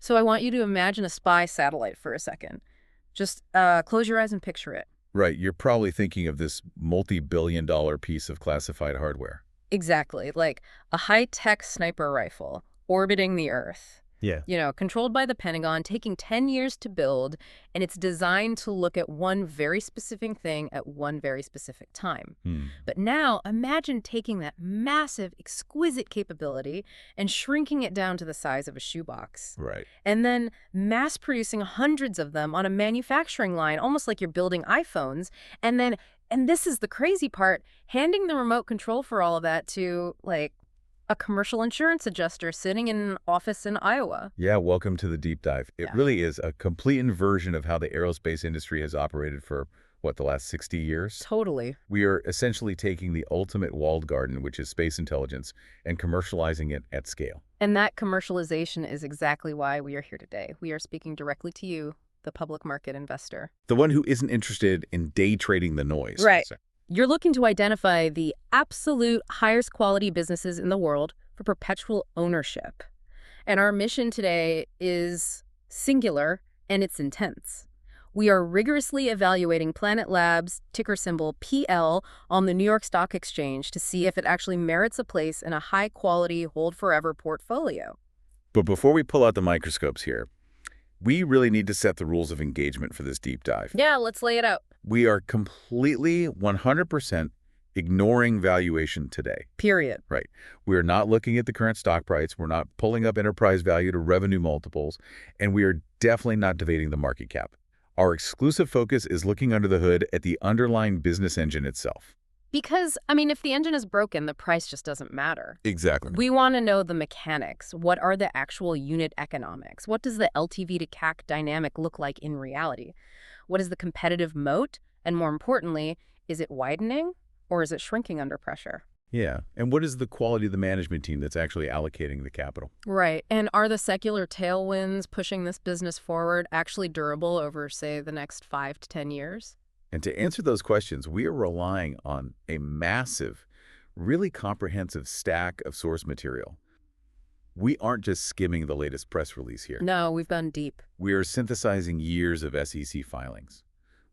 So I want you to imagine a spy satellite for a second. Just close your eyes and picture it. Right, you're probably thinking of this multi-billion-dollar piece of classified hardware. Exactly, like a high-tech sniper rifle orbiting the Earth. Yeah. Controlled by the Pentagon, taking 10 years to build, and it's designed to look at one very specific thing at one very specific time. Hmm. But now, imagine taking that massive, exquisite capability and shrinking it down to the size of a shoebox. Right. And then mass-producing hundreds of them on a manufacturing line, almost like you're building iPhones, and this is the crazy part, handing the remote control for all of that to, like, a commercial insurance adjuster sitting in an office in Iowa. Yeah, welcome to the deep dive. It Yeah. really is a complete inversion of how the aerospace industry has operated for, what, the last 60 years? Totally. We are essentially taking the ultimate walled garden, which is space intelligence, and commercializing it at scale. And that commercialization is exactly why we are here today. We are speaking directly to you, the public market investor. The one who isn't interested in day trading the noise. Right. You're looking to identify the absolute highest quality businesses in the world for perpetual ownership. And our mission today is singular, and it's intense. We are rigorously evaluating Planet Labs, ticker symbol PL, on the New York Stock Exchange to see if it actually merits a place in a high-quality, hold-forever portfolio. But before we pull out the microscopes here, we really need to set the rules of engagement for this deep dive. Yeah, let's lay it out. We are completely 100% ignoring valuation today. Period. Right. We are not looking at the current stock price. We're not pulling up enterprise value to revenue multiples. And we are definitely not debating the market cap. Our exclusive focus is looking under the hood at the underlying business engine itself. Because, I mean, if the engine is broken, the price just doesn't matter. Exactly. We want to know the mechanics. What are the actual unit economics? What does the LTV to CAC dynamic look like in reality? What is the competitive moat? And more importantly, is it widening or is it shrinking under pressure? Yeah. And what is the quality of the management team that's actually allocating the capital? Right. And are the secular tailwinds pushing this business forward actually durable over, say, the next 5 to 10 years? And to answer those questions, we are relying on a massive, really comprehensive stack of source material. We aren't just skimming the latest press release here. No, we've gone deep. We are synthesizing years of SEC filings.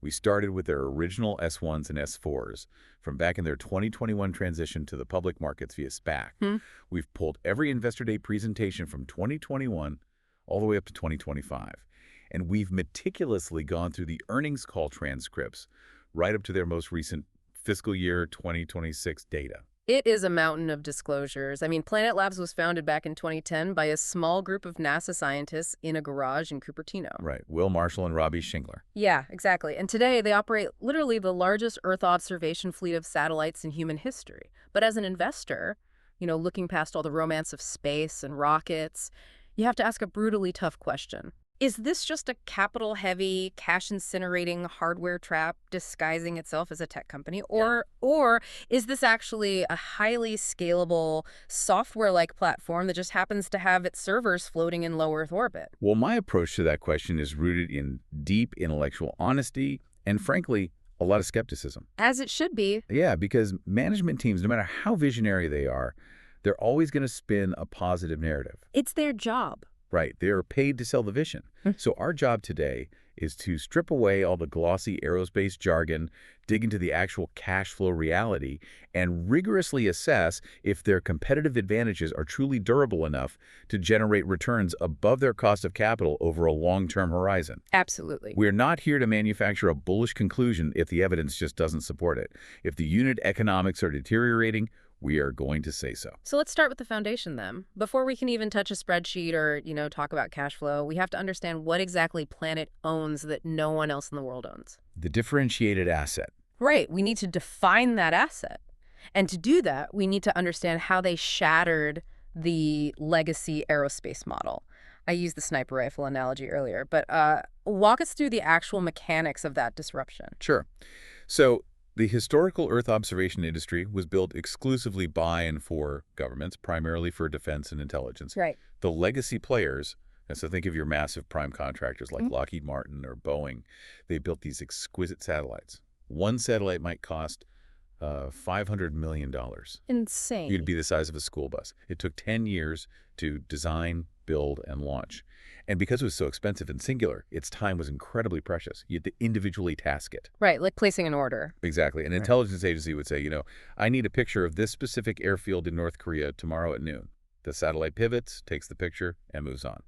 We started with their original S1s and S4s from back in their 2021 transition to the public markets via SPAC. We've pulled every Investor Day presentation from 2021 all the way up to 2025. And we've meticulously gone through the earnings call transcripts right up to their most recent fiscal year 2026 data. It is a mountain of disclosures. I mean, Planet Labs was founded back in 2010 by a small group of NASA scientists in a garage in Cupertino. Right. Will Marshall and Robbie Schingler. Yeah, exactly. And today they operate literally the largest Earth observation fleet of satellites in human history. But as an investor, looking past all the romance of space and rockets, you have to ask a brutally tough question. Is this just a capital-heavy, cash-incinerating hardware trap disguising itself as a tech company? Or is this actually a highly scalable, software-like platform that just happens to have its servers floating in low Earth orbit? Well, my approach to that question is rooted in deep intellectual honesty and, frankly, a lot of skepticism. As it should be. Yeah, because management teams, no matter how visionary they are, they're always going to spin a positive narrative. It's their job. Right. They are paid to sell the vision. So our job today is to strip away all the glossy aerospace jargon, dig into the actual cash flow reality, and rigorously assess if their competitive advantages are truly durable enough to generate returns above their cost of capital over a long-term horizon. Absolutely. We're not here to manufacture a bullish conclusion if the evidence just doesn't support it. If the unit economics are deteriorating, we are going to say so. So let's start with the foundation then. Before we can even touch a spreadsheet or, talk about cash flow, we have to understand what exactly Planet owns that no one else in the world owns. The differentiated asset. Right. We need to define that asset. And to do that, we need to understand how they shattered the legacy aerospace model. I used the sniper rifle analogy earlier, but walk us through the actual mechanics of that disruption. Sure. So the historical Earth observation industry was built exclusively by and for governments, primarily for defense and intelligence. Right. The legacy players, and so think of your massive prime contractors like Lockheed Martin or Boeing, they built these exquisite satellites. One satellite might cost $500 million. Insane. You'd be the size of a school bus. It took 10 years to design, build, and launch. And because it was so expensive and singular, its time was incredibly precious. You had to individually task it. Right, like placing an order. Exactly. An Right. intelligence agency would say, I need a picture of this specific airfield in North Korea tomorrow at noon. The satellite pivots, takes the picture, and moves on.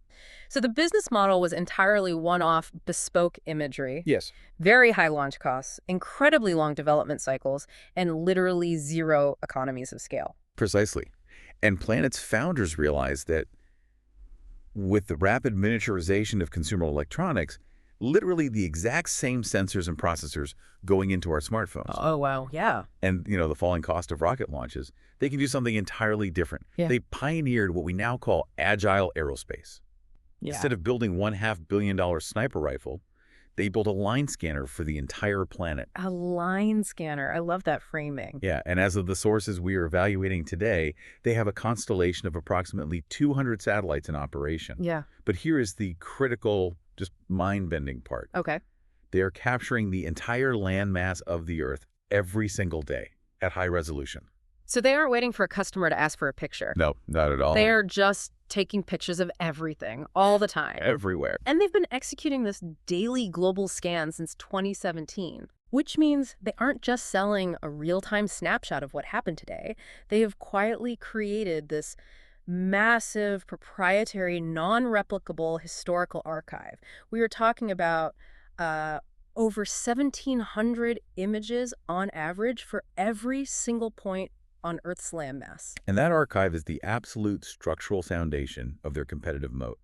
So the business model was entirely one-off, bespoke imagery, Yes. very high launch costs, incredibly long development cycles, and literally zero economies of scale. Precisely. And Planet's founders realized that with the rapid miniaturization of consumer electronics, literally the exact same sensors and processors going into our smartphones, Oh, wow. Yeah. and the falling cost of rocket launches, they can do something entirely different. Yeah. They pioneered what we now call agile aerospace. Yeah. Instead of building $500 million sniper rifle, they built a line scanner for the entire planet. A line scanner. I love that framing. Yeah, and as of the sources we are evaluating today, they have a constellation of approximately 200 satellites in operation. Yeah. But here is the critical, just mind-bending part. Okay. They are capturing the entire landmass of the Earth every single day at high resolution. So they aren't waiting for a customer to ask for a picture. No, not at all. They're just taking pictures of everything all the time. Everywhere. And they've been executing this daily global scan since 2017, which means they aren't just selling a real-time snapshot of what happened today. They have quietly created this massive, proprietary, non-replicable historical archive. We are talking about over 1,700 images on average for every single point on Earth's landmass. And that archive is the absolute structural foundation of their competitive moat.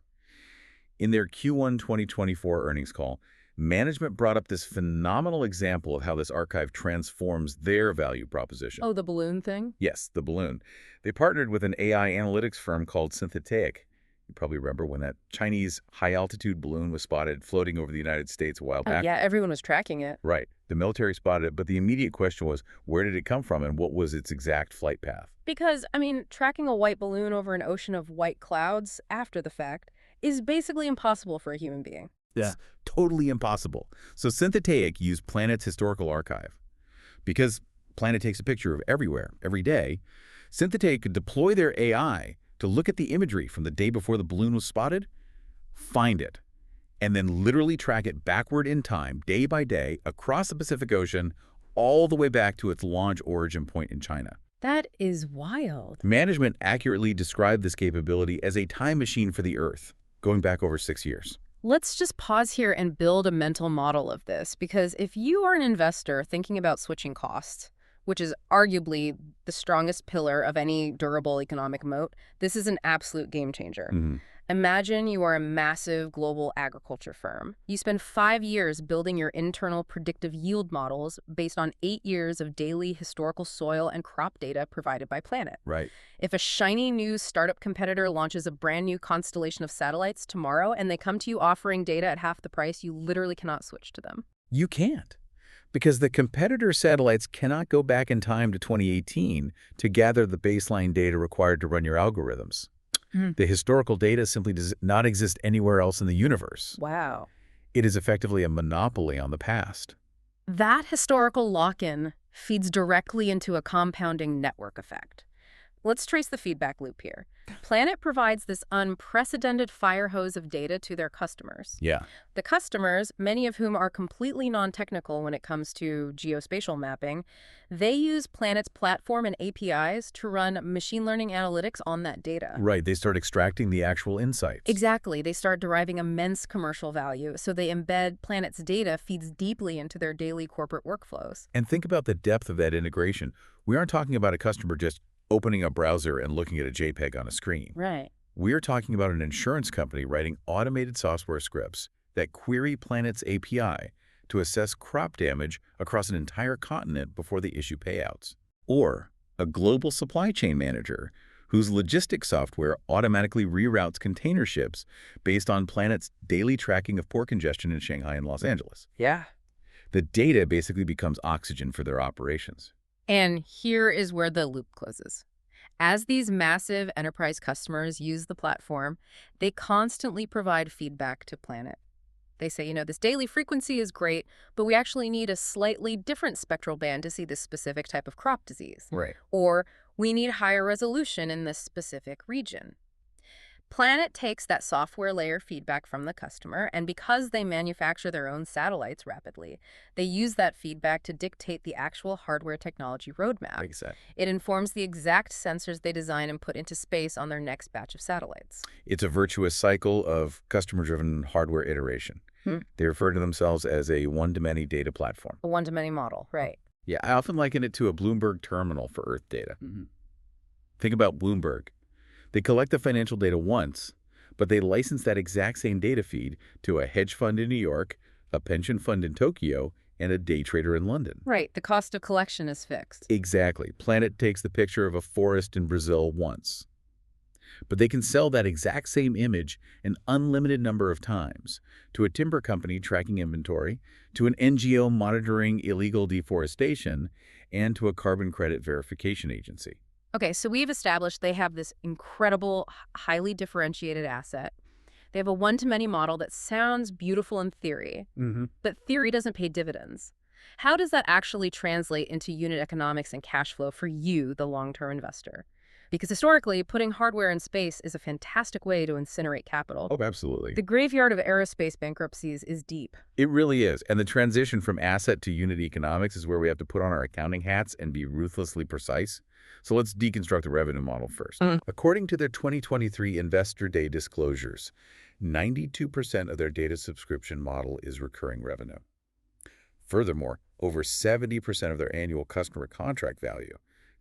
In their Q1 2024 earnings call, management brought up this phenomenal example of how this archive transforms their value proposition. Oh, the balloon thing? Yes, the balloon. They partnered with an AI analytics firm called Synthetic. You probably remember when that Chinese high-altitude balloon was spotted floating over the United States a while back. Yeah, everyone was tracking it. Right. The military spotted it, but the immediate question was, where did it come from and what was its exact flight path? Because, tracking a white balloon over an ocean of white clouds after the fact is basically impossible for a human being. Yeah. It's totally impossible. So Synthetic used Planet's historical archive. Because Planet takes a picture of everywhere, every day, Synthetic could deploy their AI to look at the imagery from the day before the balloon was spotted, find it, and then literally track it backward in time, day by day, across the Pacific Ocean, all the way back to its launch origin point in China. That is wild. Management accurately described this capability as a time machine for the Earth, going back over 6 years. Let's just pause here and build a mental model of this, because if you are an investor thinking about switching costs, which is arguably the strongest pillar of any durable economic moat, this is an absolute game changer. Imagine you are a massive global agriculture firm. You spend 5 years building your internal predictive yield models based on 8 years of daily historical soil and crop data provided by Planet. Right. If a shiny new startup competitor launches a brand new constellation of satellites tomorrow and they come to you offering data at half the price, you literally cannot switch to them. You can't. Because the competitor satellites cannot go back in time to 2018 to gather the baseline data required to run your algorithms. The historical data simply does not exist anywhere else in the universe. Wow. It is effectively a monopoly on the past. That historical lock-in feeds directly into a compounding network effect. Let's trace the feedback loop here. Planet provides this unprecedented fire hose of data to their customers. Yeah. The customers, many of whom are completely non-technical when it comes to geospatial mapping, they use Planet's platform and APIs to run machine learning analytics on that data. Right. They start extracting the actual insights. Exactly. They start deriving immense commercial value, so they embed Planet's data feeds deeply into their daily corporate workflows. And think about the depth of that integration. We aren't talking about a customer just opening a browser and looking at a JPEG on a screen. Right. We are talking about an insurance company writing automated software scripts that query Planet's API to assess crop damage across an entire continent before they issue payouts. Or a global supply chain manager whose logistics software automatically reroutes container ships based on Planet's daily tracking of port congestion in Shanghai and Los Angeles. Yeah. The data basically becomes oxygen for their operations. And here is where the loop closes. As these massive enterprise customers use the platform, they constantly provide feedback to Planet. They say, this daily frequency is great, but we actually need a slightly different spectral band to see this specific type of crop disease. Right. Or we need higher resolution in this specific region. Planet takes that software layer feedback from the customer, and because they manufacture their own satellites rapidly, they use that feedback to dictate the actual hardware technology roadmap. Like I said, It informs the exact sensors they design and put into space on their next batch of satellites. it's a virtuous cycle of customer-driven hardware iteration. They refer to themselves as a one-to-many data platform. A one-to-many model, right. Yeah, I often liken it to a Bloomberg terminal for Earth data. Think about Bloomberg. They collect the financial data once, but they license that exact same data feed to a hedge fund in New York, a pension fund in Tokyo, and a day trader in London. Right, the cost of collection is fixed. Exactly. Planet takes the picture of a forest in Brazil once. But they can sell that exact same image an unlimited number of times to a timber company tracking inventory, to an NGO monitoring illegal deforestation, and to a carbon credit verification agency. Okay, so we've established they have this incredible, highly differentiated asset. They have a one-to-many model that sounds beautiful in theory, but theory doesn't pay dividends. How does that actually translate into unit economics and cash flow for you, the long-term investor? Because historically, putting hardware in space is a fantastic way to incinerate capital. Oh, absolutely. The graveyard of aerospace bankruptcies is deep. It really is. And the transition from asset to unit economics is where we have to put on our accounting hats and be ruthlessly precise. So let's deconstruct the revenue model first. According to their 2023 Investor Day disclosures, 92% of their data subscription model is recurring revenue. Furthermore, over 70% of their annual customer contract value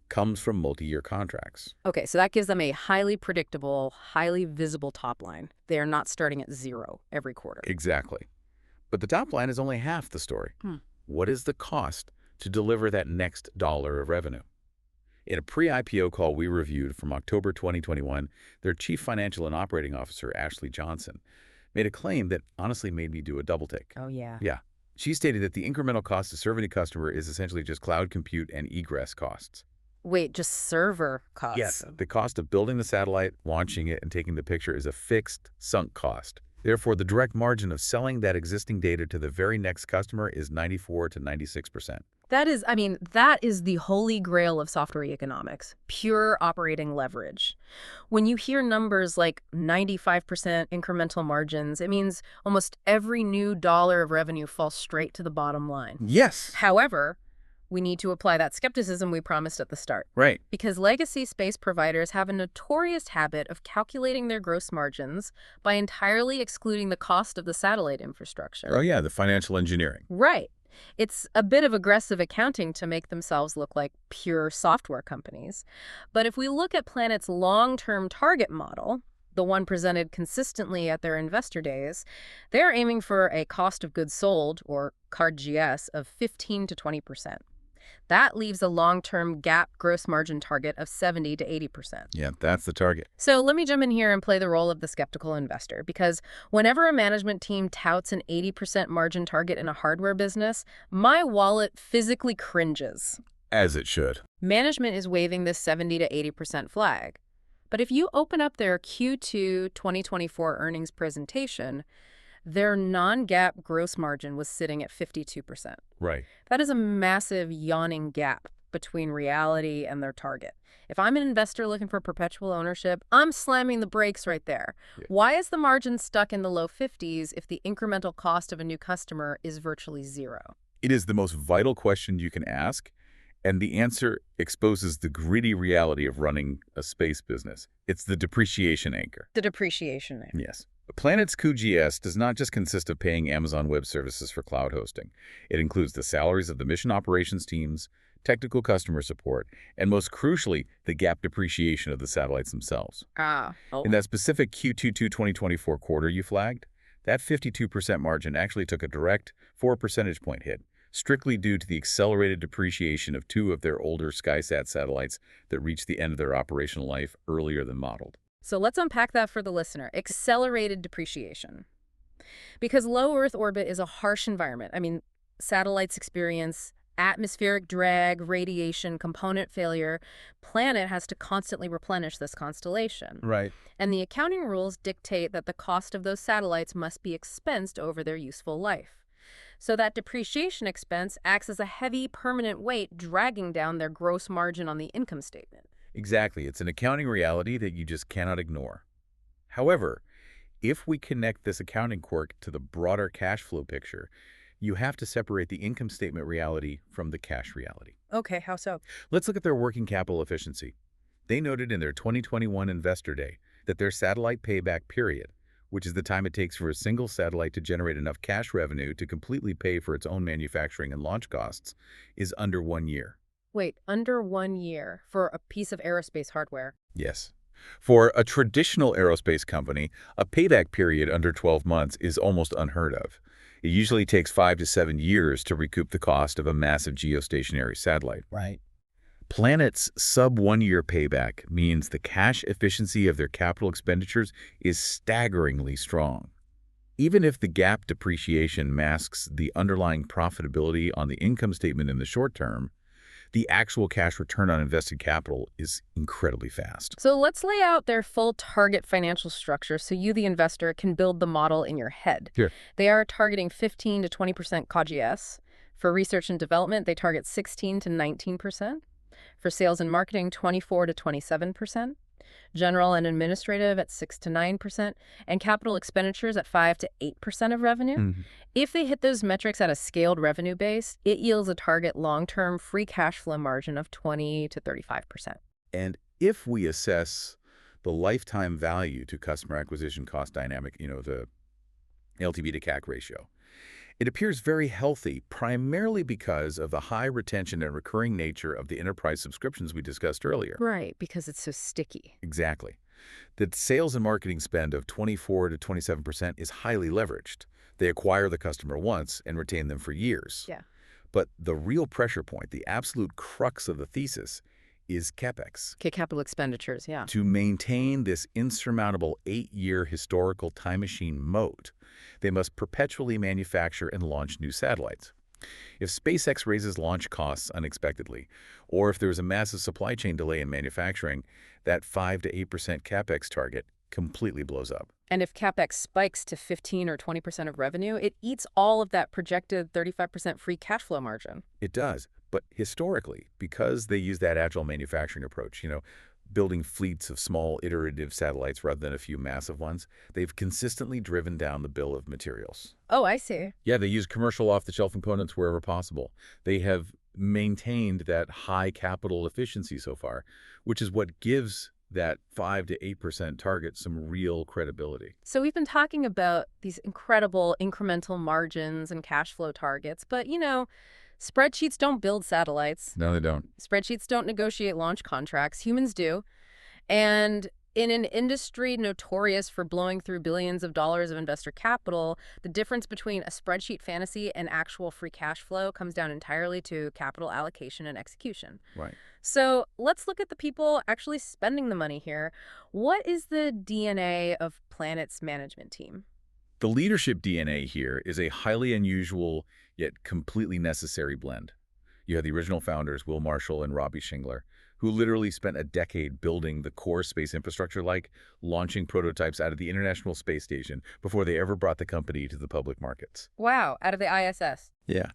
comes from multi-year contracts. Okay, so that gives them a highly predictable, highly visible top line. They are not starting at zero every quarter. Exactly. But the top line is only half the story. What is the cost to deliver that next dollar of revenue? In a pre-IPO call we reviewed from October 2021, their Chief Financial and Operating Officer, Ashley Johnson, made a claim that honestly made me do a double take. Oh, yeah. Yeah. She stated that the incremental cost to serve any customer is essentially just cloud compute and egress costs. Wait, just server costs? Yes. The cost of building the satellite, launching it, and taking the picture is a fixed, sunk cost. Therefore, the direct margin of selling that existing data to the very next customer is 94 to 96%. That is the holy grail of software economics, pure operating leverage. When you hear numbers like 95% incremental margins, it means almost every new dollar of revenue falls straight to the bottom line. Yes. However, we need to apply that skepticism we promised at the start. Right. Because legacy space providers have a notorious habit of calculating their gross margins by entirely excluding the cost of the satellite infrastructure. Oh, yeah, the financial engineering. Right. It's a bit of aggressive accounting to make themselves look like pure software companies. But if we look at Planet's long-term target model, the one presented consistently at their investor days, they're aiming for a cost of goods sold, or COGS, of 15 to 20%. That leaves a long-term GAAP gross margin target of 70 to 80%. Yeah, that's the target. So let me jump in here and play the role of the skeptical investor, because whenever a management team touts an 80% margin target in a hardware business, my wallet physically cringes. As it should. Management is waving this 70 to 80% flag. But if you open up their Q2 2024 earnings presentation, their non-GAAP gross margin was sitting at 52%. Right. That is a massive yawning gap between reality and their target. If I'm an investor looking for perpetual ownership, I'm slamming the brakes right there. Yeah. Why is the margin stuck in the low 50s if the incremental cost of a new customer is virtually zero? It is the most vital question you can ask, and the answer exposes the gritty reality of running a space business. It's the depreciation anchor. The depreciation there. Yes. Planet's COGS does not just consist of paying Amazon Web Services for cloud hosting. It includes the salaries of the mission operations teams, technical customer support, and most crucially, the GAAP depreciation of the satellites themselves. In that specific Q2 2024 quarter you flagged, that 52% margin actually took a direct 4 percentage point hit, strictly due to the accelerated depreciation of 2 of their older SkySat satellites that reached the end of their operational life earlier than modeled. So let's unpack that for the listener. Accelerated depreciation. Because low Earth orbit is a harsh environment. Satellites experience atmospheric drag, radiation, component failure. Planet has to constantly replenish this constellation. Right. And the accounting rules dictate that the cost of those satellites must be expensed over their useful life. So that depreciation expense acts as a heavy, permanent weight dragging down their gross margin on the income statement. Exactly. It's an accounting reality that you just cannot ignore. However, if we connect this accounting quirk to the broader cash flow picture, you have to separate the income statement reality from the cash reality. Okay, how so? Let's look at their working capital efficiency. They noted in their 2021 Investor Day that their satellite payback period, which is the time it takes for a single satellite to generate enough cash revenue to completely pay for its own manufacturing and launch costs, is under 1 year. Wait, under 1 year for a piece of aerospace hardware. Yes. For a traditional aerospace company, a payback period under 12 months is almost unheard of. It usually takes 5 to 7 years to recoup the cost of a massive geostationary satellite. Right. Planet's sub-1 year payback means the cash efficiency of their capital expenditures is staggeringly strong. Even if the GAAP depreciation masks the underlying profitability on the income statement in the short term, the actual cash return on invested capital is incredibly fast. So let's lay out their full target financial structure so you, the investor, can build the model in your head. Here. They are targeting 15 to 20% COGS. For research and development, they target 16 to 19%. For sales and marketing, 24 to 27%. General and administrative at 6 to 9%, and capital expenditures at 5 to 8% of revenue. If they hit those metrics at a scaled revenue base, it yields a target long-term free cash flow margin of 20 to 35%. And if we assess the lifetime value to customer acquisition cost dynamic, the LTV to CAC ratio, it appears very healthy, primarily because of the high retention and recurring nature of the enterprise subscriptions we discussed earlier. Right, because it's so sticky. Exactly. The sales and marketing spend of 24 to 27% is highly leveraged. They acquire the customer once and retain them for years. Yeah. But the real pressure point, the absolute crux of the thesis, is CapEx. Okay, capital expenditures, yeah. To maintain this insurmountable 8-year historical time machine moat, they must perpetually manufacture and launch new satellites. If SpaceX raises launch costs unexpectedly, or if there's a massive supply chain delay in manufacturing, that 5 to 8% CapEx target completely blows up. And if CapEx spikes to 15 or 20% of revenue, it eats all of that projected 35% free cash flow margin. It does. But historically, because they use that agile manufacturing approach, building fleets of small iterative satellites rather than a few massive ones, they've consistently driven down the bill of materials. Oh, I see. Yeah, they use commercial off-the-shelf components wherever possible. They have maintained that high capital efficiency so far, which is what gives that 5 to 8% target some real credibility. So we've been talking about these incredible incremental margins and cash flow targets, but spreadsheets don't build satellites. No, they don't. Spreadsheets don't negotiate launch contracts. Humans do. And in an industry notorious for blowing through billions of dollars of investor capital, the difference between a spreadsheet fantasy and actual free cash flow comes down entirely to capital allocation and execution. Right. So let's look at the people actually spending the money here. What is the DNA of Planet's management team? The leadership DNA here is a highly unusual yet completely necessary blend. You have the original founders, Will Marshall and Robbie Schingler, who literally spent a decade building the core space infrastructure, like launching prototypes out of the International Space Station before they ever brought the company to the public markets. Wow, out of the ISS. Yeah.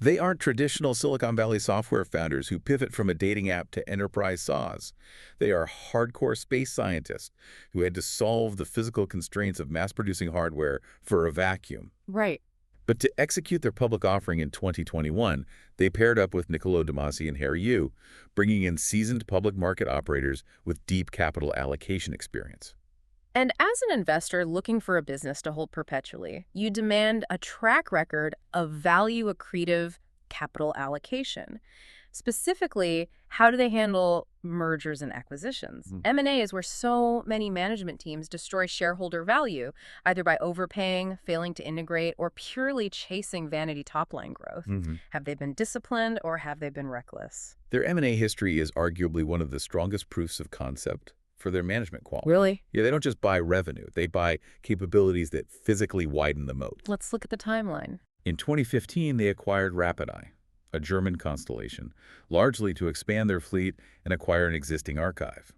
They aren't traditional Silicon Valley software founders who pivot from a dating app to enterprise SaaS. They are hardcore space scientists who had to solve the physical constraints of mass-producing hardware for a vacuum. Right. But to execute their public offering in 2021, they paired up with Niccolo De Masi and Harry Yu, bringing in seasoned public market operators with deep capital allocation experience. And as an investor looking for a business to hold perpetually, you demand a track record of value accretive capital allocation. Specifically, how do they handle mergers and acquisitions? M&A is where so many management teams destroy shareholder value, either by overpaying, failing to integrate, or purely chasing vanity top-line growth. Have they been disciplined or have they been reckless? Their M&A history is arguably one of the strongest proofs of concept for their management quality. Really? Yeah, they don't just buy revenue. They buy capabilities that physically widen the moat. Let's look at the timeline. In 2015, they acquired RapidEye, a German constellation, largely to expand their fleet and acquire an existing archive.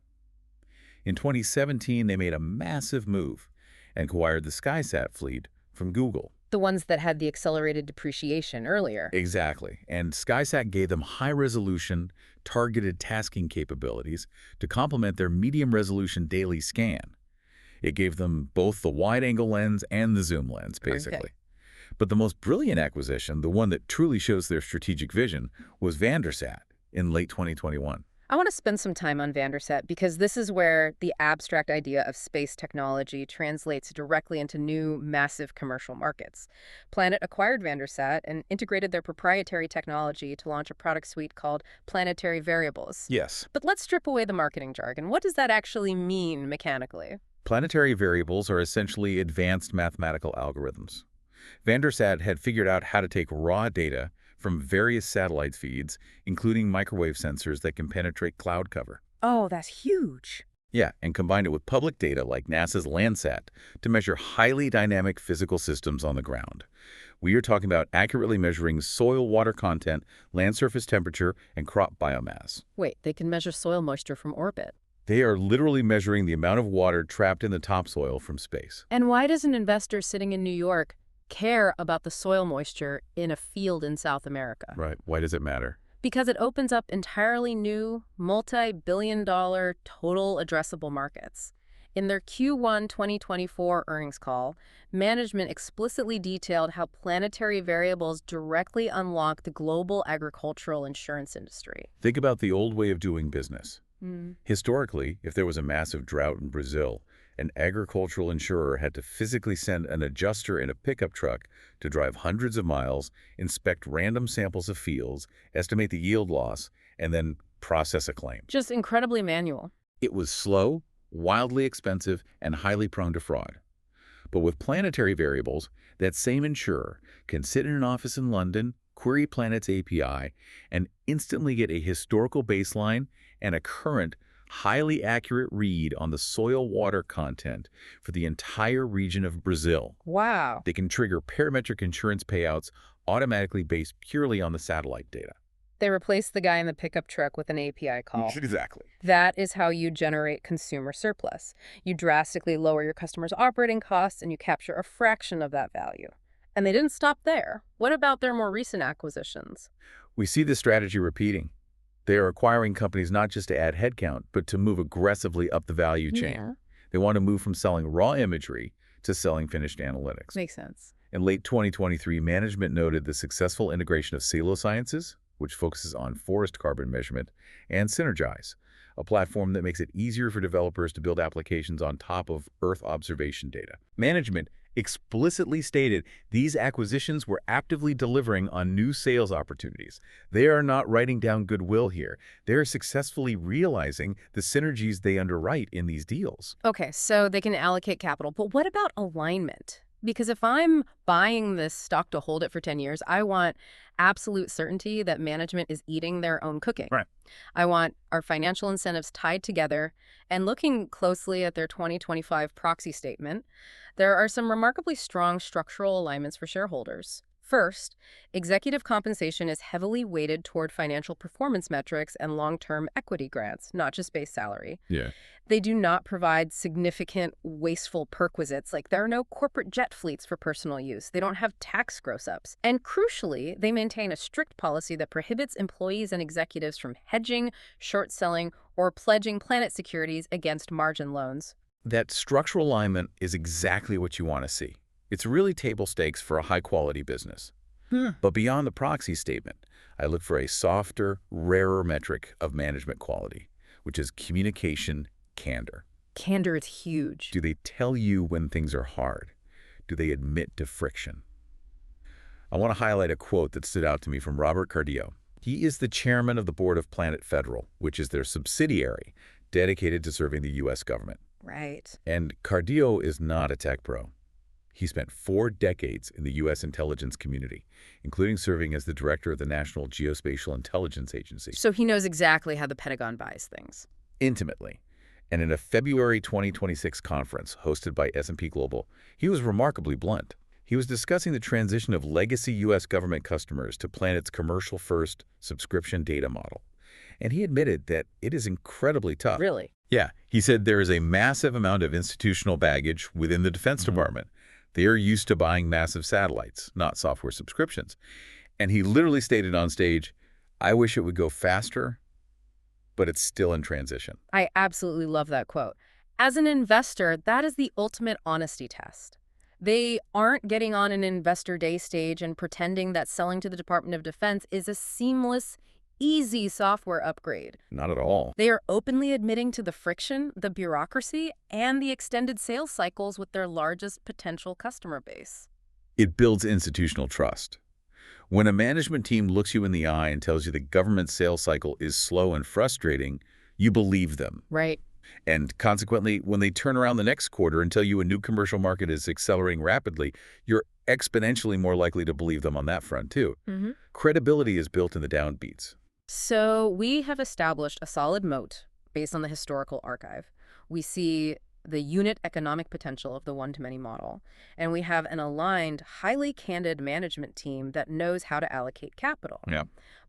In 2017, they made a massive move and acquired the SkySat fleet from Google. The ones that had the accelerated depreciation earlier. Exactly. And SkySat gave them high-resolution, targeted tasking capabilities to complement their medium-resolution daily scan. It gave them both the wide-angle lens and the zoom lens, Okay. basically. But the most brilliant acquisition, the one that truly shows their strategic vision, was Vandersat in late 2021. I want to spend some time on Vandersat because this is where the abstract idea of space technology translates directly into new, massive commercial markets. Planet acquired Vandersat and integrated their proprietary technology to launch a product suite called Planetary Variables. Yes. But let's strip away the marketing jargon. What does that actually mean mechanically? Planetary variables are essentially advanced mathematical algorithms. Vandersat had figured out how to take raw data from various satellite feeds, including microwave sensors that can penetrate cloud cover. Oh, that's huge. Yeah, and combine it with public data like NASA's Landsat to measure highly dynamic physical systems on the ground. We are talking about accurately measuring soil water content, land surface temperature, and crop biomass. Wait, they can measure soil moisture from orbit. They are literally measuring the amount of water trapped in the topsoil from space. And why does an investor sitting in New York care about the soil moisture in a field in South America? Right. Why does it matter? Because it opens up entirely new, multi-billion-dollar total addressable markets. In their Q1 2024 earnings call, management explicitly detailed how planetary variables directly unlock the global agricultural insurance industry. Think about the old way of doing business. Mm. Historically, if there was a massive drought in Brazil, an agricultural insurer had to physically send an adjuster in a pickup truck to drive hundreds of miles, inspect random samples of fields, estimate the yield loss, and then process a claim. Just incredibly manual. It was slow, wildly expensive, and highly prone to fraud. But with planetary variables, that same insurer can sit in an office in London, query Planet's API, and instantly get a historical baseline and a current, highly accurate read on the soil water content for the entire region of Brazil. Wow. They can trigger parametric insurance payouts automatically based purely on the satellite data. They replaced the guy in the pickup truck with an API call. Exactly. That is how you generate consumer surplus. You drastically lower your customers' operating costs and you capture a fraction of that value. And they didn't stop there. What about their more recent acquisitions? We see this strategy repeating. They are acquiring companies not just to add headcount, but to move aggressively up the value chain. Yeah. They want to move from selling raw imagery to selling finished analytics. Makes sense. In late 2023, management noted the successful integration of Silo Sciences, which focuses on forest carbon measurement, and Synergize, a platform that makes it easier for developers to build applications on top of Earth observation data. Management explicitly stated these acquisitions were actively delivering on new sales opportunities. They are not writing down goodwill here. They are successfully realizing the synergies they underwrite in these deals. Okay, so they can allocate capital, but what about alignment? Because if I'm buying this stock to hold it for 10 years, I want absolute certainty that management is eating their own cooking. Right. I want our financial incentives tied together. And looking closely at their 2025 proxy statement, there are some remarkably strong structural alignments for shareholders. First, executive compensation is heavily weighted toward financial performance metrics and long-term equity grants, not just base salary. Yeah. They do not provide significant, wasteful perquisites, like there are no corporate jet fleets for personal use. They don't have tax gross-ups. And crucially, they maintain a strict policy that prohibits employees and executives from hedging, short-selling, or pledging Planet securities against margin loans. That structural alignment is exactly what you want to see. It's really table stakes for a high-quality business. But beyond the proxy statement, I look for a softer, rarer metric of management quality, which is communication candor. Candor is huge. Do they tell you when things are hard? Do they admit to friction? I want to highlight a quote that stood out to me from Robert Cardillo. He is the chairman of the board of Planet Federal, which is their subsidiary dedicated to serving the U.S. government. Right. And Cardillo is not a tech pro. He spent 4 decades in the U.S. intelligence community, including serving as the director of the National Geospatial Intelligence Agency. So he knows exactly how the Pentagon buys things. Intimately. And in a February 2026 conference hosted by S&P Global, he was remarkably blunt. He was discussing the transition of legacy U.S. government customers to Planet's commercial-first subscription data model. And he admitted that it is incredibly tough. Really? Yeah. He said there is a massive amount of institutional baggage within the Defense Department. They are used to buying massive satellites, not software subscriptions. And he literally stated on stage, I wish it would go faster, but it's still in transition. I absolutely love that quote. As an investor, that is the ultimate honesty test. They aren't getting on an investor day stage and pretending that selling to the Department of Defense is a seamless, easy software upgrade. Not at all. They are openly admitting to the friction, the bureaucracy, and the extended sales cycles with their largest potential customer base. It builds institutional trust. When a management team looks you in the eye and tells you the government sales cycle is slow and frustrating, you believe them. Right. And consequently, when they turn around the next quarter and tell you a new commercial market is accelerating rapidly, you're exponentially more likely to believe them on that front, too. Credibility is built in the downbeats. So we have established a solid moat based on the historical archive. We see the unit economic potential of the one-to-many model, and we have an aligned, highly candid management team that knows how to allocate capital. Yeah.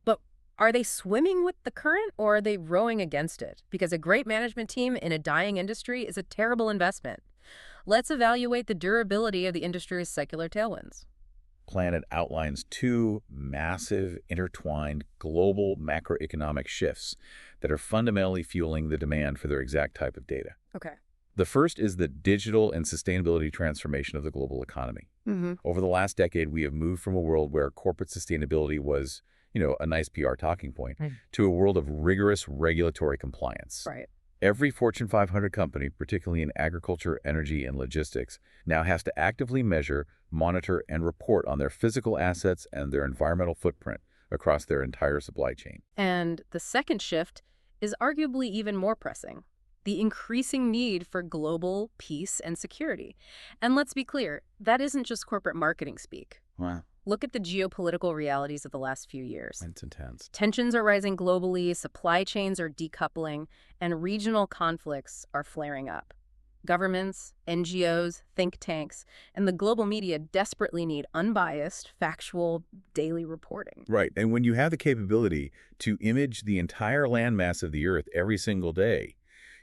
But are they swimming with the current, or are they rowing against it? Because a great management team in a dying industry is a terrible investment. Let's evaluate the durability of the industry's secular tailwinds. Planet outlines two massive, intertwined, global macroeconomic shifts that are fundamentally fueling the demand for their exact type of data. Okay. The first is the digital and sustainability transformation of the global economy. Over the last decade, we have moved from a world where corporate sustainability was, a nice PR talking point, to a world of rigorous regulatory compliance. Right. Every Fortune 500 company, particularly in agriculture, energy, and logistics, now has to actively measure, monitor, and report on their physical assets and their environmental footprint across their entire supply chain. And the second shift is arguably even more pressing: the increasing need for global peace and security. And let's be clear, that isn't just corporate marketing speak. Wow. Look at the geopolitical realities of the last few years. It's intense. Tensions are rising globally, supply chains are decoupling, and regional conflicts are flaring up. Governments, NGOs, think tanks, and the global media desperately need unbiased, factual, daily reporting. Right. And when you have the capability to image the entire landmass of the Earth every single day,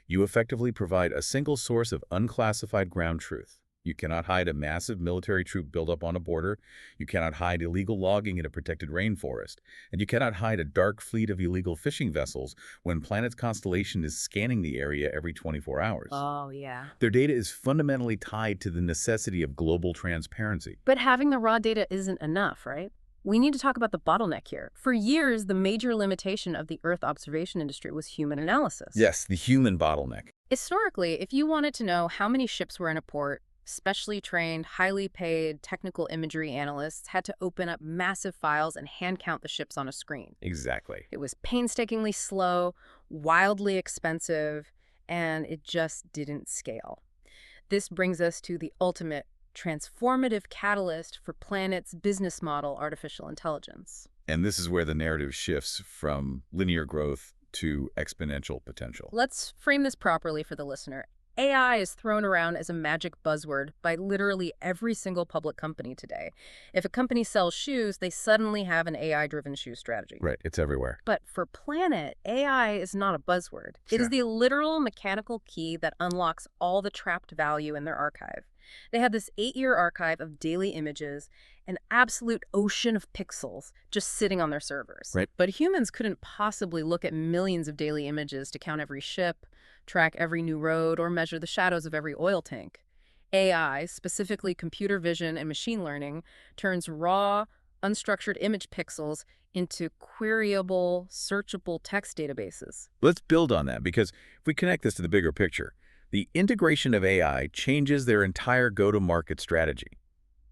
you effectively provide a single source of unclassified ground truth. You cannot hide a massive military troop buildup on a border. You cannot hide illegal logging in a protected rainforest. And you cannot hide a dark fleet of illegal fishing vessels when Planet's constellation is scanning the area every 24 hours. Oh, yeah. Their data is fundamentally tied to the necessity of global transparency. But having the raw data isn't enough, right? We need to talk about the bottleneck here. For years, the major limitation of the Earth observation industry was human analysis. Yes, the human bottleneck. Historically, if you wanted to know how many ships were in a port, specially trained, highly paid technical imagery analysts had to open up massive files and hand count the ships on a screen. Exactly. It was painstakingly slow, wildly expensive, and it just didn't scale. This brings us to the ultimate transformative catalyst for Planet's business model, artificial intelligence. And this is where the narrative shifts from linear growth to exponential potential. Let's frame this properly for the listener. AI is thrown around as a magic buzzword by literally every single public company today. If a company sells shoes, they suddenly have an AI-driven shoe strategy. Right, it's everywhere. But for Planet, AI is not a buzzword. It is the literal mechanical key that unlocks all the trapped value in their archive. They have this 8-year archive of daily images, an absolute ocean of pixels just sitting on their servers. Right. But humans couldn't possibly look at millions of daily images to count every ship, track every new road, or measure the shadows of every oil tank. AI, specifically computer vision and machine learning, turns raw, unstructured image pixels into queryable, searchable text databases. Let's build on that, because if we connect this to the bigger picture, the integration of AI changes their entire go-to-market strategy.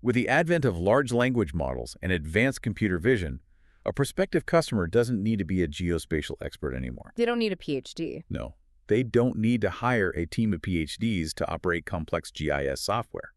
With the advent of large language models and advanced computer vision, a prospective customer doesn't need to be a geospatial expert anymore. They don't need a PhD. No, they don't need to hire a team of PhDs to operate complex GIS software.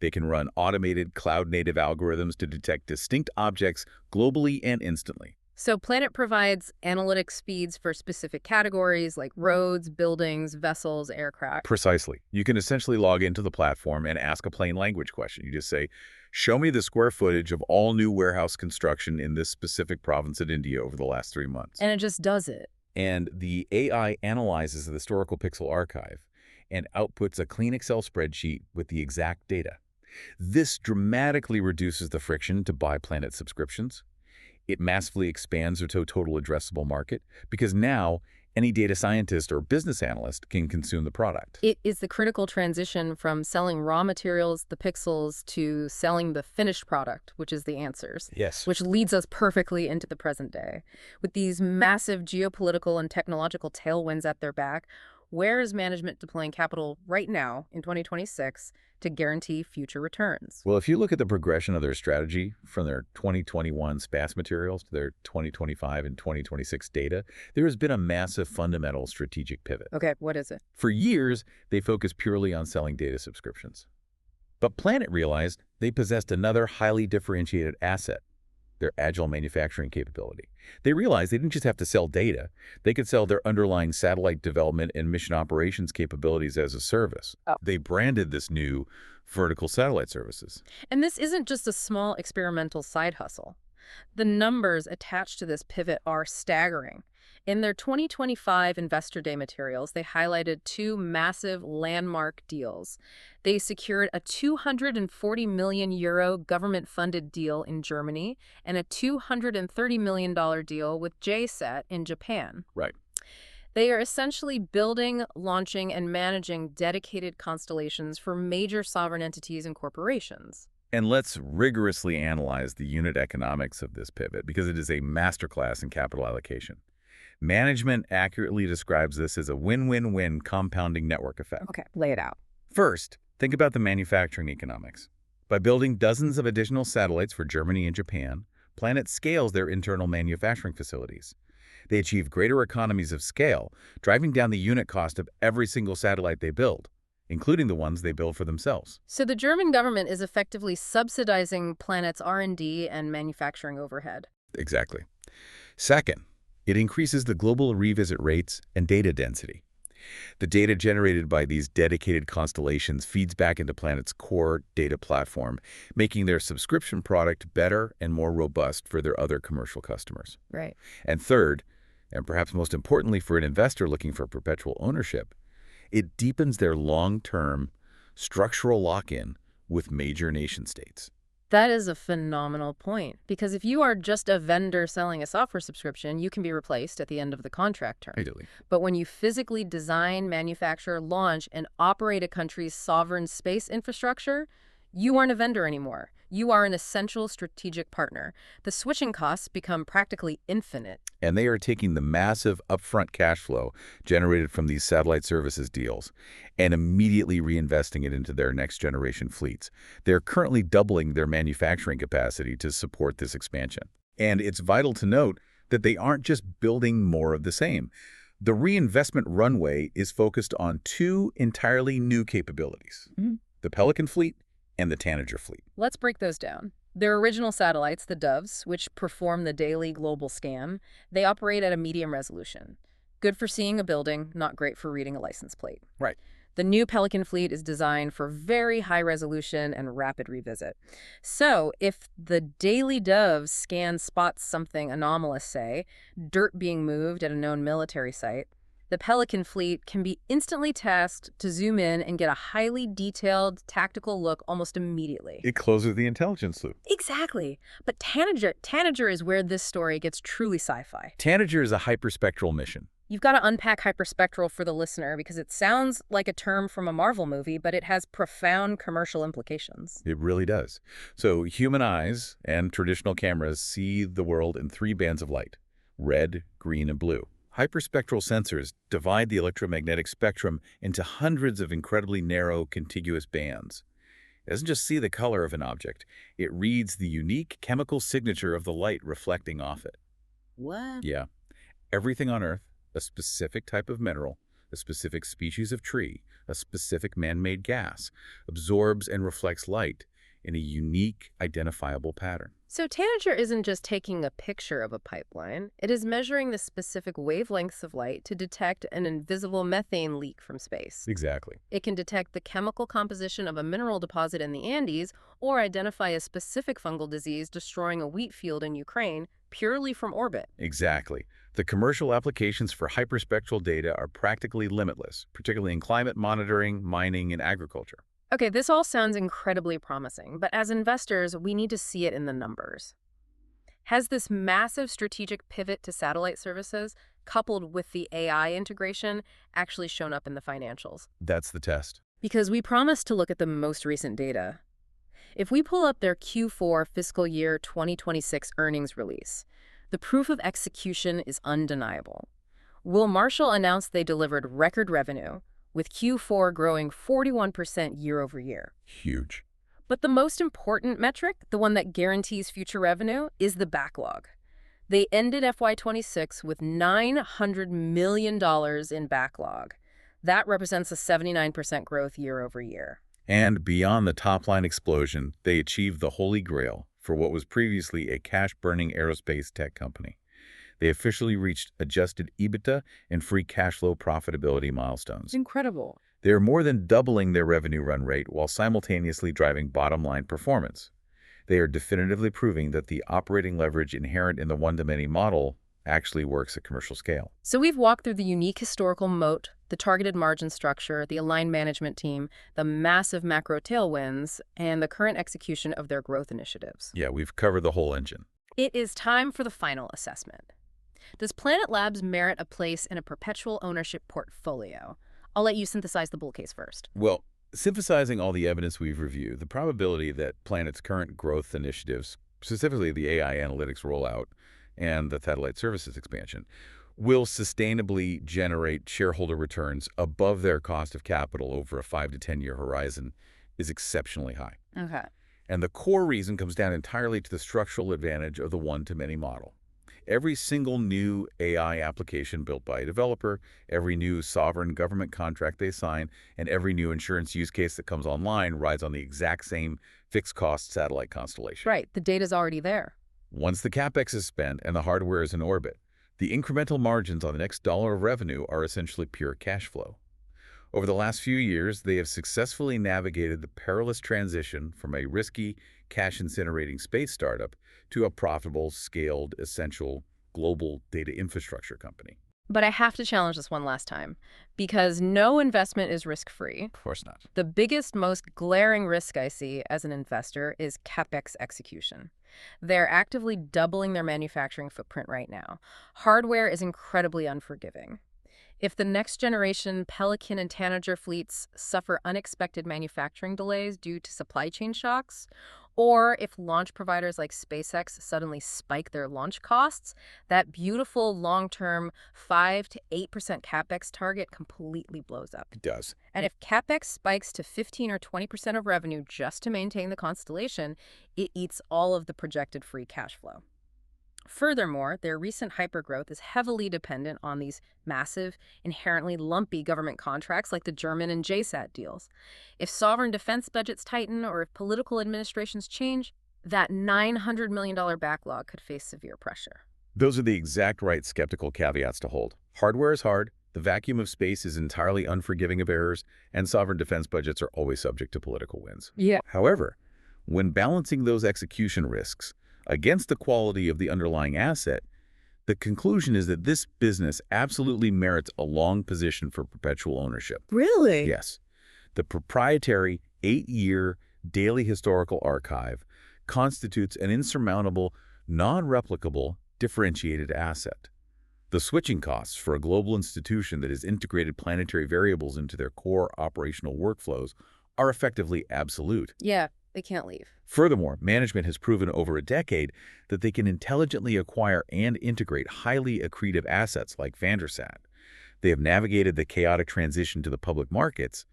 They can run automated cloud-native algorithms to detect distinct objects globally and instantly. So Planet provides analytics feeds for specific categories like roads, buildings, vessels, aircraft. Precisely. You can essentially log into the platform and ask a plain language question. You just say, show me the square footage of all new warehouse construction in this specific province in India over the last 3 months. And it just does it. And the AI analyzes the historical pixel archive and outputs a clean Excel spreadsheet with the exact data. This dramatically reduces the friction to buy Planet subscriptions. It massively expands their total addressable market because now Any data scientist or business analyst can consume the product. It is the critical transition from selling raw materials, the pixels, to selling the finished product, which is the answers, Yes. which leads us perfectly into the present day. With these massive geopolitical and technological tailwinds at their back, where is management deploying capital right now in 2026 to guarantee future returns? Well, if you look at the progression of their strategy from their 2021 SPAS materials to their 2025 and 2026 data, there has been a massive fundamental strategic pivot. Okay, what is it? For years, they focused purely on selling data subscriptions. But Planet realized they possessed another highly differentiated asset, their agile manufacturing capability. They realized they didn't just have to sell data, they could sell their underlying satellite development and mission operations capabilities as a service. Oh. They branded this new vertical satellite services. And this isn't just a small experimental side hustle. The numbers attached to this pivot are staggering. In their 2025 Investor Day materials, they highlighted two massive landmark deals. They secured a 240 million euro government-funded deal in Germany and a $230 million deal with JSAT in Japan. Right. They are essentially building, launching, and managing dedicated constellations for major sovereign entities and corporations. And let's rigorously analyze the unit economics of this pivot because it is a masterclass in capital allocation. Management accurately describes this as a win-win-win compounding network effect. Okay, lay it out. First, think about the manufacturing economics. By building dozens of additional satellites for Germany and Japan, Planet scales their internal manufacturing facilities. They achieve greater economies of scale, driving down the unit cost of every single satellite they build, including the ones they build for themselves. So the German government is effectively subsidizing Planet's R&D and manufacturing overhead. Exactly. Second, it increases the global revisit rates and data density. The data generated by these dedicated constellations feeds back into Planet's core data platform, making their subscription product better and more robust for their other commercial customers. Right. And third, and perhaps most importantly for an investor looking for perpetual ownership, it deepens their long-term structural lock-in with major nation-states. That is a phenomenal point, because if you are just a vendor selling a software subscription, you can be replaced at the end of the contract term. Ideally. But when you physically design, manufacture, launch, and operate a country's sovereign space infrastructure, you aren't a vendor anymore. You are an essential strategic partner. The switching costs become practically infinite. And they are taking the massive upfront cash flow generated from these satellite services deals and immediately reinvesting it into their next-generation fleets. They're currently doubling their manufacturing capacity to support this expansion. And it's vital to note that they aren't just building more of the same. The reinvestment runway is focused on two entirely new capabilities, the Pelican fleet and the Tanager fleet. Let's break those down. Their original satellites, the Doves, which perform the daily global scan, they operate at a medium resolution. Good for seeing a building, not great for reading a license plate. Right. The new Pelican fleet is designed for very high resolution and rapid revisit. So if the daily Dove scan spots something anomalous, say, dirt being moved at a known military site, the Pelican fleet can be instantly tasked to zoom in and get a highly detailed tactical look almost immediately. It closes the intelligence loop. Exactly. But Tanager is where this story gets truly sci-fi. Tanager is a hyperspectral mission. You've got to unpack hyperspectral for the listener because it sounds like a term from a Marvel movie, but it has profound commercial implications. It really does. So human eyes and traditional cameras see the world in three bands of light: red, green, and blue. Hyperspectral sensors divide the electromagnetic spectrum into hundreds of incredibly narrow, contiguous bands. It doesn't just see the color of an object. It reads the unique chemical signature of the light reflecting off it. What? Yeah. Everything on Earth, a specific type of mineral, a specific species of tree, a specific man-made gas, absorbs and reflects light in a unique, identifiable pattern. So Tanager isn't just taking a picture of a pipeline. It is measuring the specific wavelengths of light to detect an invisible methane leak from space. Exactly. It can detect the chemical composition of a mineral deposit in the Andes or identify a specific fungal disease destroying a wheat field in Ukraine purely from orbit. Exactly. The commercial applications for hyperspectral data are practically limitless, particularly in climate monitoring, mining, and agriculture. Okay, this all sounds incredibly promising, but as investors, we need to see it in the numbers. Has this massive strategic pivot to satellite services, coupled with the AI integration, actually shown up in the financials? That's the test. Because we promised to look at the most recent data. If we pull up their Q4 fiscal year 2026 earnings release, the proof of execution is undeniable. Will Marshall announced they delivered record revenue, with Q4 growing 41% year over year. Huge. But the most important metric, the one that guarantees future revenue, is the backlog. They ended FY26 with $900 million in backlog. That represents a 79% growth year over year. And beyond the top-line explosion, they achieved the holy grail for what was previously a cash-burning aerospace tech company. They officially reached adjusted EBITDA and free cash flow profitability milestones. Incredible. They are more than doubling their revenue run rate while simultaneously driving bottom-line performance. They are definitively proving that the operating leverage inherent in the one-to-many model actually works at commercial scale. So we've walked through the unique historical moat, the targeted margin structure, the aligned management team, the massive macro tailwinds, and the current execution of their growth initiatives. Yeah, we've covered the whole engine. It is time for the final assessment. Does Planet Labs merit a place in a perpetual ownership portfolio? I'll let you synthesize the bull case first. Well, synthesizing all the evidence we've reviewed, the probability that Planet's current growth initiatives, specifically the AI analytics rollout and the satellite services expansion, will sustainably generate shareholder returns above their cost of capital over a 5 to 10-year horizon is exceptionally high. Okay. And the core reason comes down entirely to the structural advantage of the one-to-many model. Every single new AI application built by a developer, every new sovereign government contract they sign, and every new insurance use case that comes online rides on the exact same fixed-cost satellite constellation. Right, the data's already there. Once the CapEx is spent and the hardware is in orbit, the incremental margins on the next dollar of revenue are essentially pure cash flow. Over the last few years, they have successfully navigated the perilous transition from a risky, cash-incinerating space startup to a profitable, scaled, essential, global data infrastructure company. But I have to challenge this one last time, because no investment is risk-free. Of course not. The biggest, most glaring risk I see as an investor is CapEx execution. They're actively doubling their manufacturing footprint right now. Hardware is incredibly unforgiving. If the next-generation Pelican and Tanager fleets suffer unexpected manufacturing delays due to supply chain shocks, or if launch providers like SpaceX suddenly spike their launch costs, that beautiful long-term 5 to 8% CapEx target completely blows up. It does. And if CapEx spikes to 15 or 20% of revenue just to maintain the constellation, it eats all of the projected free cash flow. Furthermore, their recent hypergrowth is heavily dependent on these massive, inherently lumpy government contracts like the German and JSAT deals. If sovereign defense budgets tighten or if political administrations change, that $900 million backlog could face severe pressure. Those are the exact right skeptical caveats to hold. Hardware is hard, the vacuum of space is entirely unforgiving of errors, and sovereign defense budgets are always subject to political winds. Yeah. However, when balancing those execution risks against the quality of the underlying asset, the conclusion is that this business absolutely merits a long position for perpetual ownership. Really? Yes. The proprietary 8-year daily historical archive constitutes an insurmountable, non-replicable, differentiated asset. The switching costs for a global institution that has integrated planetary variables into their core operational workflows are effectively absolute. Yeah, they can't leave. Furthermore, management has proven over a decade that they can intelligently acquire and integrate highly accretive assets like Vandersat. They have navigated the chaotic transition to the public markets,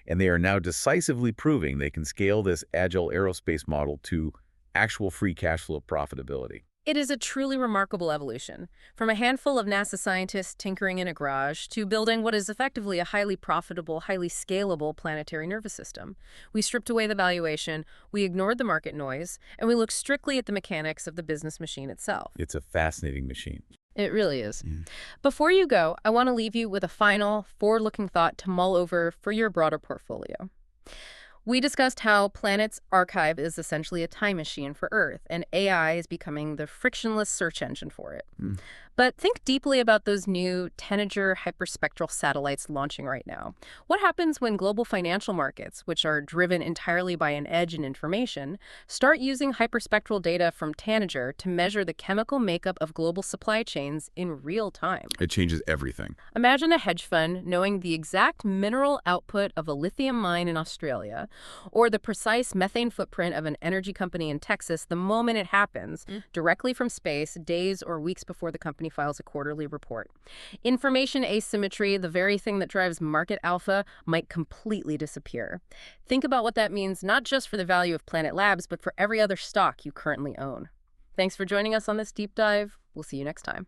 and they are now decisively proving they can scale this agile aerospace model to actual free cash flow profitability. It is a truly remarkable evolution, from a handful of NASA scientists tinkering in a garage to building what is effectively a highly profitable, highly scalable planetary nervous system. We stripped away the valuation, we ignored the market noise, and we looked strictly at the mechanics of the business machine itself. It's a fascinating machine. It really is. Yeah. Before you go, I want to leave you with a final, forward-looking thought to mull over for your broader portfolio. We discussed how Planet's archive is essentially a time machine for Earth, and AI is becoming the frictionless search engine for it. But think deeply about those new Tanager hyperspectral satellites launching right now. What happens when global financial markets, which are driven entirely by an edge in information, start using hyperspectral data from Tanager to measure the chemical makeup of global supply chains in real time? It changes everything. Imagine a hedge fund knowing the exact mineral output of a lithium mine in Australia or the precise methane footprint of an energy company in Texas the moment it happens, directly from space, days or weeks before the company files a quarterly report. Information asymmetry, the very thing that drives market alpha, might completely disappear. Think about what that means not just for the value of Planet Labs, but for every other stock you currently own. Thanks for joining us on this deep dive. We'll see you next time.